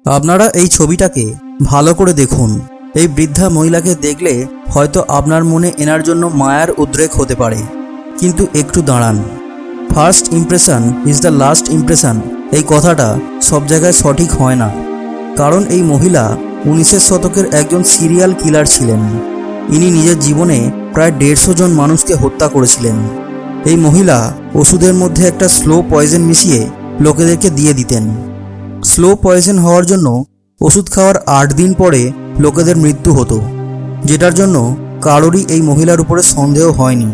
আপনারা এই ছবিটাকে ভালো করে দেখুন। এই বৃদ্ধা মহিলাকে দেখলে হয়তো আপনার মনে এনার জন্য মায়ার উদ্রেক হতে পারে, কিন্তু একটু দাঁড়ান। First impression is the last impression এই কথাটা সব জায়গায় সঠিক হয় না। কারণ এই মহিলা 19 শতকের একজন সিরিয়াল কিলার ছিলেন। ইনি নিজের জীবনে প্রায় 150 জন মানুষকে হত্যা করেছিলেন। এই মহিলা ওষুধের মধ্যে একটা স্লো পয়জন মিশিয়ে লোকেদেরকে দিয়ে দিতেন। স্লো পয়জন হওয়ার জন্য ওষুধ খাওয়ার 8 দিন পরে লোকেদের মৃত্যু হতো, যেটার জন্য কারোরই এই মহিলার উপরে সন্দেহ হয়নি।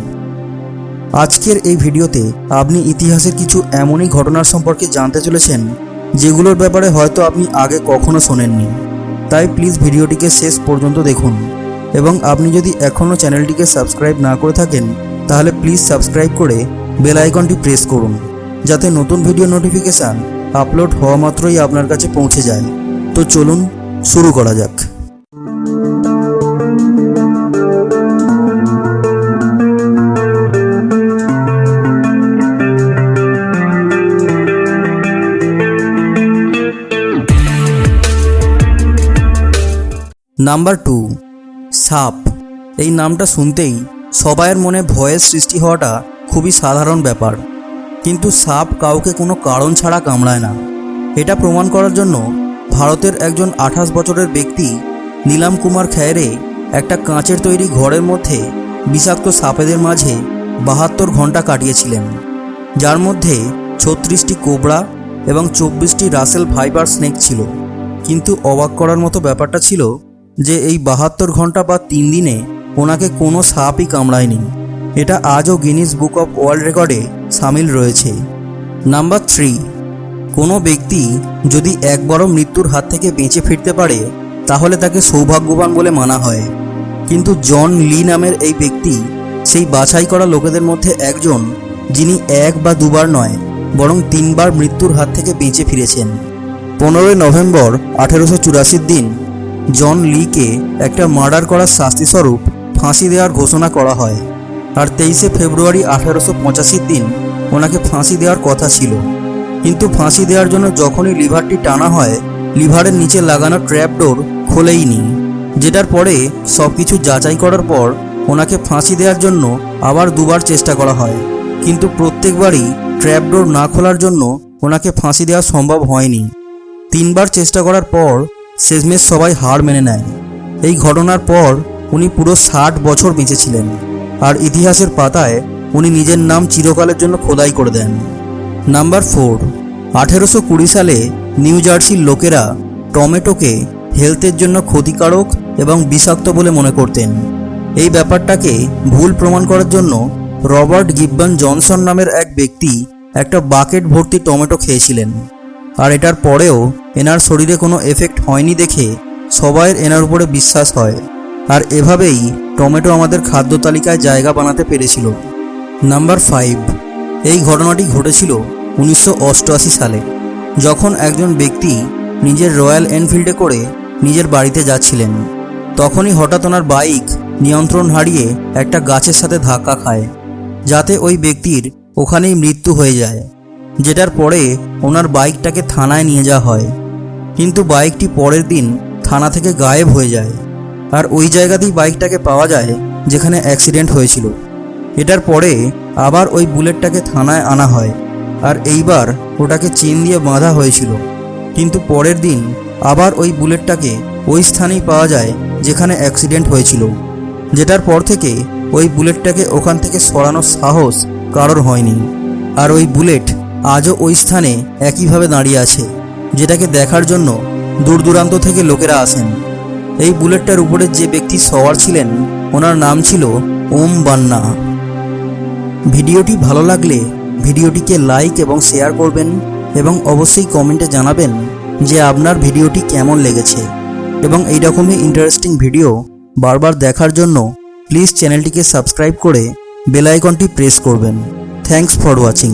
আজকের এই ভিডিওতে আপনি ইতিহাসের কিছু এমনই ঘটনার সম্পর্কে জানতে চলেছেন যেগুলোর ব্যাপারে হয়তো আপনি আগে কখনো শোনেননি। তাই প্লিজ ভিডিওটিকে শেষ পর্যন্ত দেখুন, এবং আপনি যদি এখনও চ্যানেলটিকে সাবস্ক্রাইব না করে থাকেন তাহলে প্লিজ সাবস্ক্রাইব করে বেল আইকনটি প্রেস করুন, যাতে নতুন ভিডিও নোটিফিকেশান আপলোড হওয়া মাত্রই আপনার কাছে পৌঁছে যায়। তো চলুন শুরু করা যাক। নাম্বার 2, সাপ। এই নামটা শুনতেই সবাইয়ের মনে ভয়ের সৃষ্টি হওয়াটা খুবই সাধারণ ব্যাপার, কিন্তু সাপ কাউকে কোনো কারণ ছাড়া কামড়ায় না। এটা প্রমাণ করার জন্য ভারতের একজন 28 বছরের ব্যক্তি নীলাম কুমার খেরে একটা কাঁচের তৈরি ঘরের মধ্যে বিষাক্ত সাপেদের মাঝে 72 ঘন্টা কাটিয়েছিলেন, যার মধ্যে 36টি কোবরা এবং 24টি রাসেল ভাইপার স্নেক ছিল। কিন্তু অবাক করার মতো ব্যাপারটা ছিল যে এই 72 ঘন্টা বা 3 দিনে ওনাকে কোনো সাপই কামড়ায়নি। এটা আজও গিনিস বুক অফ ওয়ার্ল্ড রেকর্ডে সামিল রয়েছে। নাম্বার 3, কোনো ব্যক্তি যদি একবারও মৃত্যুর হাত থেকে বেঁচে ফিরতে পারে তাহলে তাকে সৌভাগ্যবান বলে মানা হয়। কিন্তু জন লি নামের এই ব্যক্তি সেই বাছাই করা লোকেদের মধ্যে একজন, যিনি 1 বা 2 বার নয় বরং 3 বার মৃত্যুর হাত থেকে বেঁচে ফিরেছেন। 15 নভেম্বর 1884 দিন জন লিকে একটা মার্ডার করার শাস্তিস্বরূপ ফাঁসি দেওয়ার ঘোষণা করা হয়, আর 23 ফেব্রুয়ারি 1885 দিন ওনাকে ফাঁসি দেওয়ার কথা ছিল। কিন্তু ফাঁসি দেওয়ার জন্য যখনই লিভারটি টানা হয়, লিভারের নিচে লাগানো ট্র্যাপডোর খোলেইনি, যেটার পরে সব কিছু যাচাই করার পর ওনাকে ফাঁসি দেওয়ার জন্য আবার 2 বার চেষ্টা করা হয়, কিন্তু প্রত্যেকবারই ট্র্যাপডোর না খোলার জন্য ওনাকে ফাঁসি দেওয়া সম্ভব হয়নি। 3 বার চেষ্টা করার পর শেষমেশ সবাই হার মেনে নেয়। এই ঘটনার পর উনি পুরো 60 বছর বেঁচেছিলেন, আর ইতিহাসের পাতায় উনি নিজের নাম চিরকালের জন্য খোদাই করে দেন। নাম্বার 4, 1820 সালে নিউ জার্সির লোকেরা টমেটোকে হেলথের জন্য ক্ষতিকারক এবং বিষাক্ত বলে মনে করতেন। এই ব্যাপারটাকে ভুল প্রমাণ করার জন্য রবার্ট গিব্বন জনসন নামের এক ব্যক্তি একটা বাকেট ভর্তি টমেটো খেয়েছিলেন, আর এটার পরেও এনার শরীরে কোনো এফেক্ট হয়নি দেখে সবাইয়ের এনার উপরে বিশ্বাস হয়, আর এভাবেই টমেটো আমাদের খাদ্য তালিকায় জায়গা বানাতে পেরেছিল। নাম্বার 5, এই ঘটনাটি ঘটেছিল 1988 সালে, যখন একজন ব্যক্তি নিজের রয়্যাল এনফিল্ডে করে নিজের বাড়িতে যাচ্ছিলেন। তখনই হঠাৎ ওনার বাইক নিয়ন্ত্রণ হারিয়ে একটা গাছের সাথে ধাক্কা খায়, যাতে ওই ব্যক্তির ওখানেই মৃত্যু হয়ে যায়, যেটার পরে ওনার বাইকটাকে থানায় নিয়ে যাওয়া হয়। কিন্তু বাইকটি পরের দিন থানা থেকে গায়েব হয়ে যায়, আর ওই জায়গাতেই বাইকটাকে পাওয়া যায় যেখানে অ্যাক্সিডেন্ট হয়েছিল। এটার পরে আবার ওই বুলেটটাকে থানায় আনা হয়, আর এইবার ওটাকে চেন দিয়ে বাঁধা হয়েছিল। কিন্তু পরের দিন আবার ওই বুলেটটাকে ওই স্থানেই পাওয়া যায় যেখানে অ্যাক্সিডেন্ট হয়েছিল, যেটার পর থেকে ওই বুলেটটাকে ওখান থেকে সরানোর সাহস কারোর হয়নি। আর ওই বুলেট আজও ওই স্থানে একইভাবে দাঁড়িয়ে আছে, যেটাকে দেখার জন্য দূর দূরান্ত থেকে লোকেরা আসেন। এই বুলেটটার উপরে যে ব্যক্তি সওয়ার ছিলেন ওনার নাম ছিল ওম বান্না। ভিডিওটি ভালো লাগলে ভিডিওটিকে লাইক এবং শেয়ার করবেন, এবং অবশ্যই কমেন্টে জানাবেন যে আপনার ভিডিওটি কেমন লেগেছে। এবং এই রকমই ইন্টারেস্টিং ভিডিও বারবার দেখার জন্য প্লিজ চ্যানেলটিকে সাবস্ক্রাইব করে বেল আইকনটি প্রেস করবেন। Thanks for watching.